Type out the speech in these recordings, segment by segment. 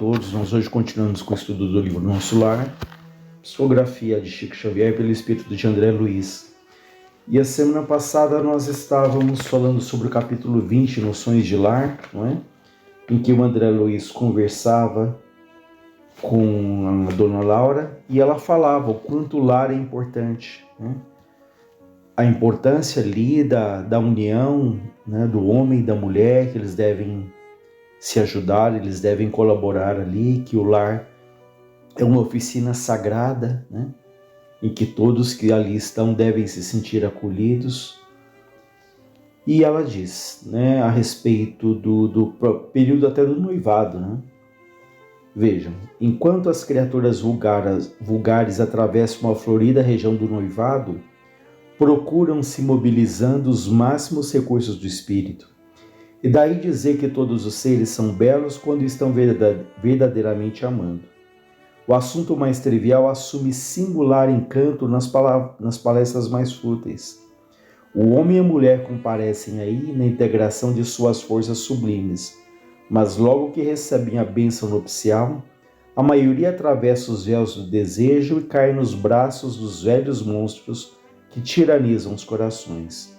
todos, nós hoje continuamos com o estudo do livro Nosso Lar, psicografia de Chico Xavier pelo espírito de André Luiz. E a semana passada nós estávamos falando sobre o capítulo 20, Noções de Lar, não é? Em que o André Luiz conversava com a dona Laura e ela falava o quanto o lar é importante, né? A importância ali da união, né, do homem e da mulher, que eles devem se ajudar, eles devem colaborar ali, que o lar é uma oficina sagrada, né, em que todos que ali estão devem se sentir acolhidos. E ela diz, né, a respeito do período até do noivado, né? Vejam, enquanto as criaturas vulgares atravessam a florida região do noivado, procuram se mobilizando os máximos recursos do espírito. E daí dizer que todos os seres são belos quando estão verdadeiramente amando. O assunto mais trivial assume singular encanto nas palestras mais fúteis. O homem e a mulher comparecem aí na integração de suas forças sublimes, mas logo que recebem a bênção nupcial, a maioria atravessa os véus do desejo e cai nos braços dos velhos monstros que tiranizam os corações.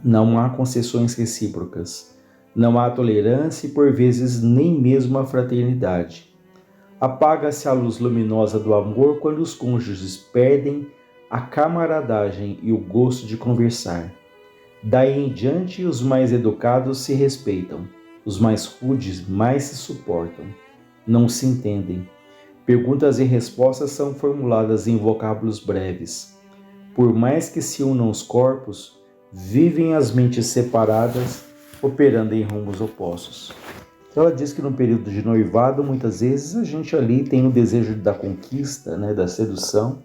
Não há concessões recíprocas, não há tolerância e por vezes nem mesmo a fraternidade. Apaga-se a luz luminosa do amor quando os cônjuges perdem a camaradagem e o gosto de conversar. Daí em diante os mais educados se respeitam, os mais rudes mais se suportam, não se entendem. Perguntas e respostas são formuladas em vocábulos breves. Por mais que se unam os corpos, vivem as mentes separadas, operando em rumos opostos. Então ela diz que no período de noivado, muitas vezes a gente ali tem o desejo da conquista, né, da sedução,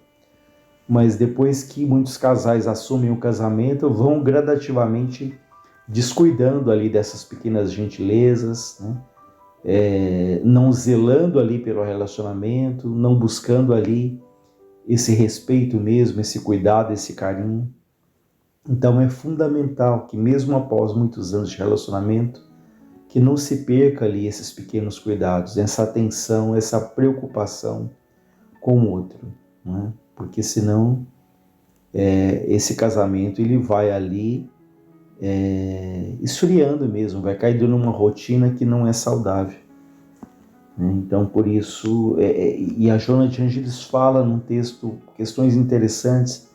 mas depois que muitos casais assumem o casamento, vão gradativamente descuidando ali dessas pequenas gentilezas, né, não zelando ali pelo relacionamento, não buscando ali esse respeito mesmo, esse cuidado, esse carinho. Então é fundamental que mesmo após muitos anos de relacionamento, que não se perca ali esses pequenos cuidados, essa atenção, essa preocupação com o outro, né? Porque senão esse casamento ele vai ali esfriando mesmo, vai caindo numa rotina que não é saudável. Então, por isso, e a Joana de Ângeles fala num texto questões interessantes,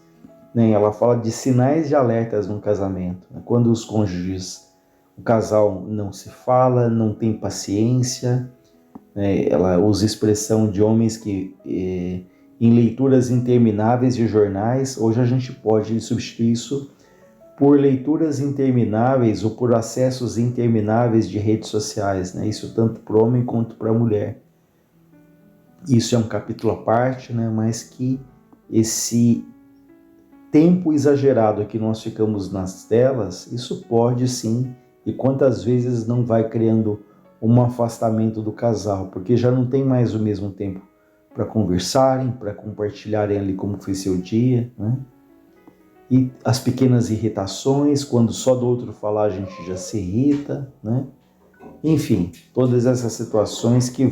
né? Ela fala de sinais de alertas no casamento, né? Quando os cônjuges, o casal não se fala, não tem paciência, né? Ela usa a expressão de homens que, em leituras intermináveis de jornais, hoje a gente pode substituir isso por leituras intermináveis ou por acessos intermináveis de redes sociais, né? Isso tanto para o homem quanto para a mulher. Isso é um capítulo à parte, né? Mas que esse tempo exagerado que nós ficamos nas telas, isso pode sim, e quantas vezes não vai criando um afastamento do casal, porque já não tem mais o mesmo tempo para conversarem, para compartilharem ali como foi seu dia, né? E as pequenas irritações, quando só do outro falar a gente já se irrita, né? Enfim, todas essas situações que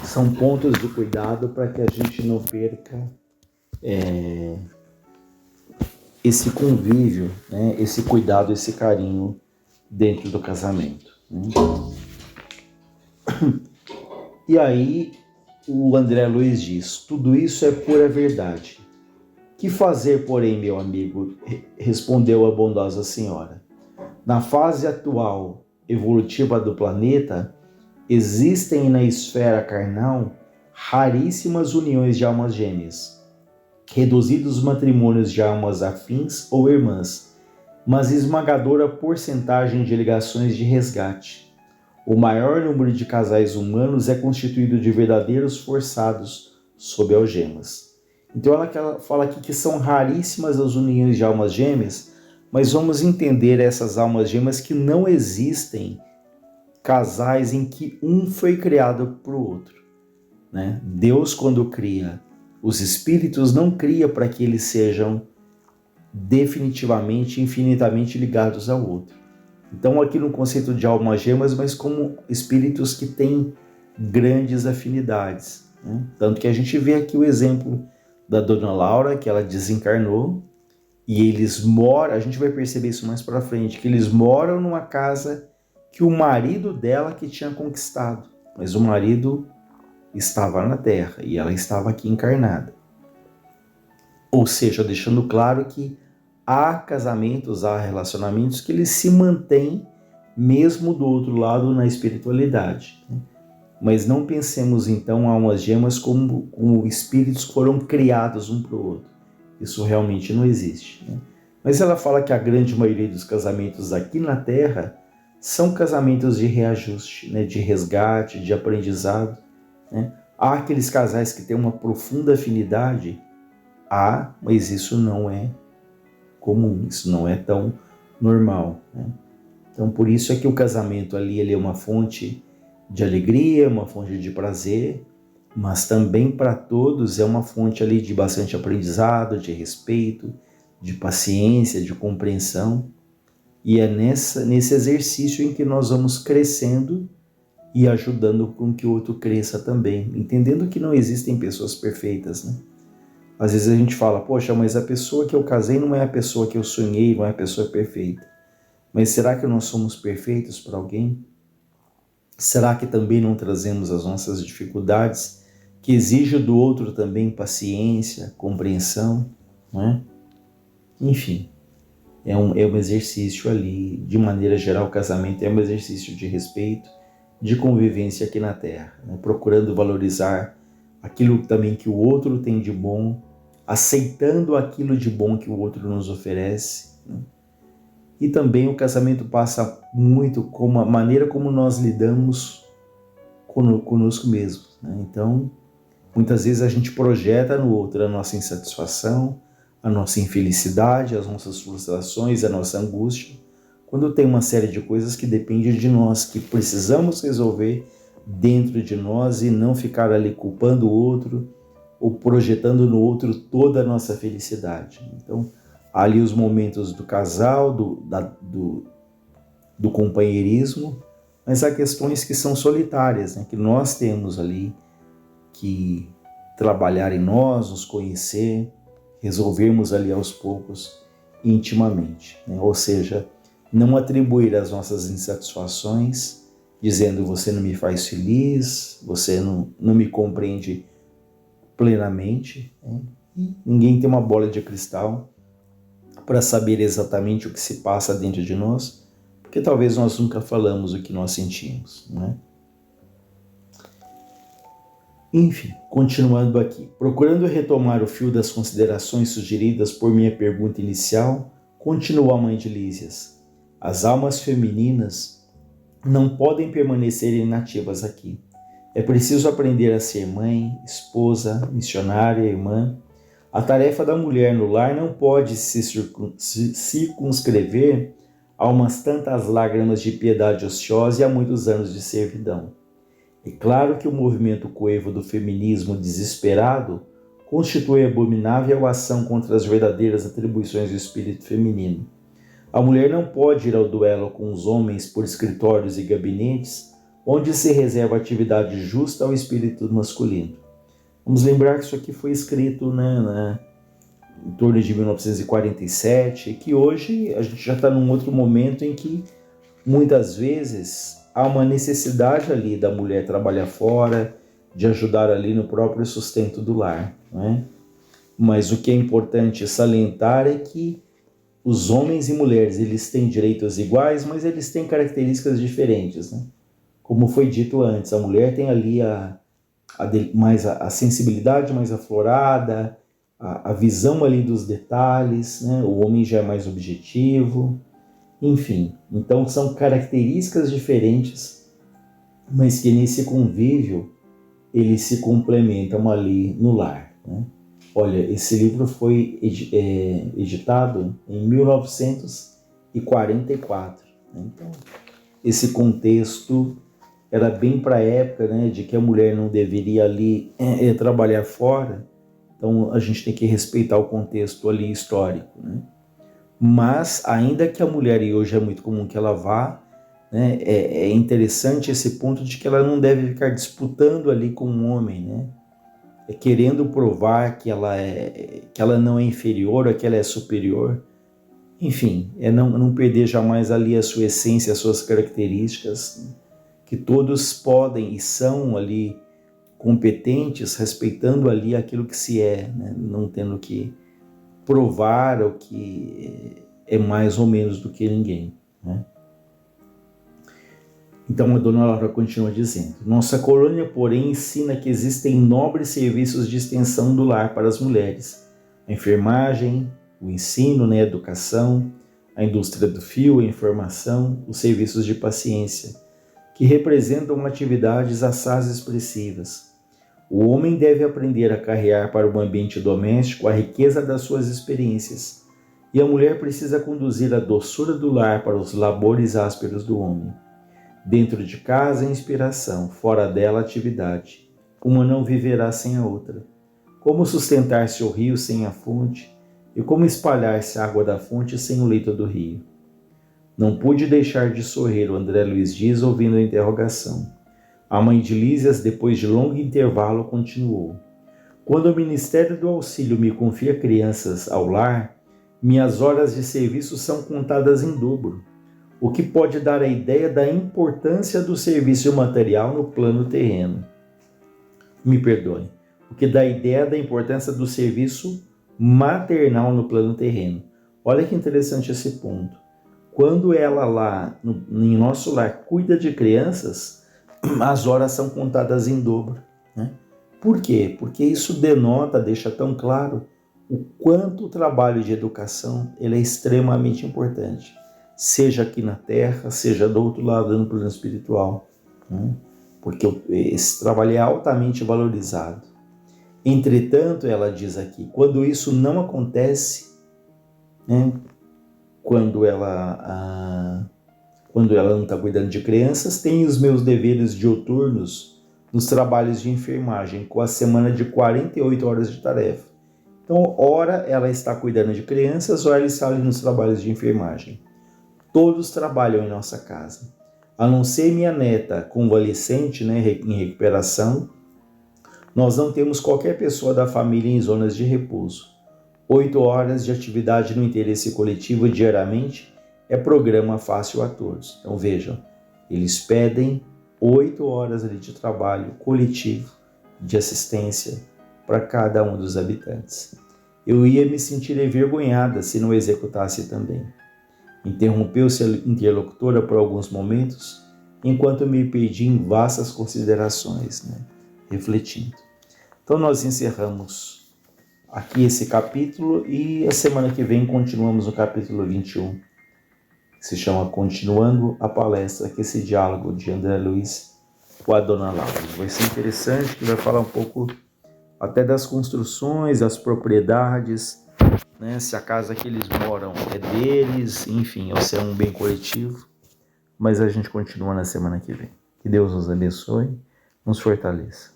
são pontos de cuidado para que a gente não perca esse convívio, né? Esse cuidado, esse carinho dentro do casamento, né? E aí o André Luiz diz, tudo isso é pura verdade. Que fazer, porém, meu amigo? Respondeu a bondosa senhora. Na fase atual evolutiva do planeta, existem na esfera carnal raríssimas uniões de almas gêmeas, reduzidos matrimônios de almas afins ou irmãs, mas esmagadora porcentagem de ligações de resgate. O maior número de casais humanos é constituído de verdadeiros forçados sob algemas. Então ela fala aqui que são raríssimas as uniões de almas gêmeas, mas vamos entender essas almas gêmeas que não existem casais em que um foi criado para o outro, né? Deus, quando cria os espíritos, não cria para que eles sejam definitivamente, infinitamente ligados ao outro. Então aqui no conceito de almas gêmeas, mas como espíritos que têm grandes afinidades, né? Tanto que a gente vê aqui o exemplo da Dona Laura, que ela desencarnou, e eles moram, a gente vai perceber isso mais para frente, que eles moram numa casa que o marido dela que tinha conquistado, mas o marido estava na Terra e ela estava aqui encarnada. Ou seja, deixando claro que há casamentos, há relacionamentos que eles se mantêm mesmo do outro lado na espiritualidade, né? Mas não pensemos então almas gêmeas como espíritos que foram criados um para o outro. Isso realmente não existe, né? Mas ela fala que a grande maioria dos casamentos aqui na Terra são casamentos de reajuste, né? De resgate, de aprendizado, né? Há aqueles casais que têm uma profunda afinidade, mas isso não é comum, isso não é tão normal, né? Então por isso é que o casamento ali ele é uma fonte de alegria, uma fonte de prazer, mas também para todos é uma fonte ali de bastante aprendizado, de respeito, de paciência, de compreensão. E é nesse exercício em que nós vamos crescendo e ajudando com que o outro cresça também, entendendo que não existem pessoas perfeitas, né? Às vezes a gente fala, poxa, mas a pessoa que eu casei não é a pessoa que eu sonhei, não é a pessoa perfeita. Mas será que nós somos perfeitos para alguém? Será que também não trazemos as nossas dificuldades, que exigem do outro também paciência, compreensão, não é? Enfim, é um exercício ali, de maneira geral, o casamento é um exercício de respeito, de convivência aqui na Terra, né? Procurando valorizar aquilo também que o outro tem de bom, aceitando aquilo de bom que o outro nos oferece, né? E também o casamento passa muito com a maneira como nós lidamos conosco mesmos, né? Então, muitas vezes a gente projeta no outro a nossa insatisfação, a nossa infelicidade, as nossas frustrações, a nossa angústia, quando tem uma série de coisas que dependem de nós, que precisamos resolver dentro de nós e não ficar ali culpando o outro ou projetando no outro toda a nossa felicidade. Então, há ali os momentos do casal, do companheirismo, mas há questões que são solitárias, né? Que nós temos ali que trabalhar em nós, nos conhecer, resolvermos ali aos poucos, intimamente, né? Ou seja, não atribuir as nossas insatisfações, dizendo você não me faz feliz, você não me compreende plenamente, né? E ninguém tem uma bola de cristal para saber exatamente o que se passa dentro de nós, porque talvez nós nunca falamos o que nós sentimos, né? Enfim, continuando aqui. Procurando retomar o fio das considerações sugeridas por minha pergunta inicial, continua a mãe de Lísias. As almas femininas não podem permanecer inativas aqui. É preciso aprender a ser mãe, esposa, missionária, irmã. A tarefa da mulher no lar não pode se circunscrever a umas tantas lágrimas de piedade ociosa e a muitos anos de servidão. É claro que o movimento coevo do feminismo desesperado constitui abominável ação contra as verdadeiras atribuições do espírito feminino. A mulher não pode ir ao duelo com os homens por escritórios e gabinetes, onde se reserva atividade justa ao espírito masculino. Vamos lembrar que isso aqui foi escrito, em torno de 1947, e que hoje a gente já está num outro momento em que muitas vezes há uma necessidade ali da mulher trabalhar fora, de ajudar ali no próprio sustento do lar, não é? Mas o que é importante salientar é que os homens e mulheres, eles têm direitos iguais, mas eles têm características diferentes, né? Como foi dito antes, a mulher tem ali a sensibilidade mais aflorada, a visão ali dos detalhes, né? O homem já é mais objetivo, enfim. Então são características diferentes, mas que nesse convívio eles se complementam ali no lar, né? Olha, esse livro foi editado em 1944, né? Então, esse contexto era bem para a época, né, de que a mulher não deveria ali trabalhar fora. Então, a gente tem que respeitar o contexto ali histórico, né? Mas, ainda que a mulher, e hoje é muito comum que ela vá né? É interessante esse ponto de que ela não deve ficar disputando ali com um homem, né? Querendo provar que ela não é inferior ou que ela é superior. Enfim, não perder jamais ali a sua essência, as suas características, que todos podem e são ali competentes, respeitando ali aquilo que se é, né? Não tendo que provar o que é mais ou menos do que ninguém, né? Então a dona Laura continua dizendo: nossa colônia, porém, ensina que existem nobres serviços de extensão do lar para as mulheres. A enfermagem, o ensino, né, a educação, a indústria do fio, a informação, os serviços de paciência, que representam atividades assaz expressivas. O homem deve aprender a carregar para o ambiente doméstico a riqueza das suas experiências, e a mulher precisa conduzir a doçura do lar para os labores ásperos do homem. Dentro de casa, inspiração, fora dela, atividade. Uma não viverá sem a outra. Como sustentar-se o rio sem a fonte, e como espalhar-se a água da fonte sem o leito do rio? Não pude deixar de sorrir, o André Luiz diz, ouvindo a interrogação. A mãe de Lísias, depois de longo intervalo, continuou. Quando o Ministério do Auxílio me confia crianças ao lar, minhas horas de serviço são contadas em dobro, o que pode dar a ideia da importância do serviço material no plano terreno. Me perdoe, o que dá a ideia da importância do serviço maternal no plano terreno. Olha que interessante esse ponto. Quando ela lá, em nosso lar, cuida de crianças, as horas são contadas em dobro, né? Por quê? Porque isso denota, deixa tão claro o quanto o trabalho de educação ele é extremamente importante, seja aqui na Terra, seja do outro lado, no plano espiritual, né? Porque esse trabalho é altamente valorizado. Entretanto, ela diz aqui, quando isso não acontece, né? Quando ela não está cuidando de crianças, tem os meus deveres dioturnos nos trabalhos de enfermagem, com a semana de 48 horas de tarefa. Então, ora ela está cuidando de crianças, ora ela está ali nos trabalhos de enfermagem. Todos trabalham em nossa casa. A não ser minha neta convalescente, né, em recuperação, nós não temos qualquer pessoa da família em zonas de repouso. 8 horas de atividade no interesse coletivo diariamente é programa fácil a todos. Então vejam, eles pedem 8 horas ali de trabalho coletivo, de assistência para cada um dos habitantes. Eu ia me sentir envergonhada se não executasse também. Interrompeu-se a interlocutora por alguns momentos, enquanto me perdi em vastas considerações, né? Refletindo. Então nós encerramos aqui esse capítulo e a semana que vem continuamos no capítulo 21, que se chama Continuando a Palestra, que é esse diálogo de André Luiz com a dona Laura. Vai ser interessante, que vai falar um pouco até das construções, das propriedades, né? Se a casa que eles moram é deles, enfim, ou se é um bem coletivo. Mas a gente continua na semana que vem. Que Deus nos abençoe, nos fortaleça.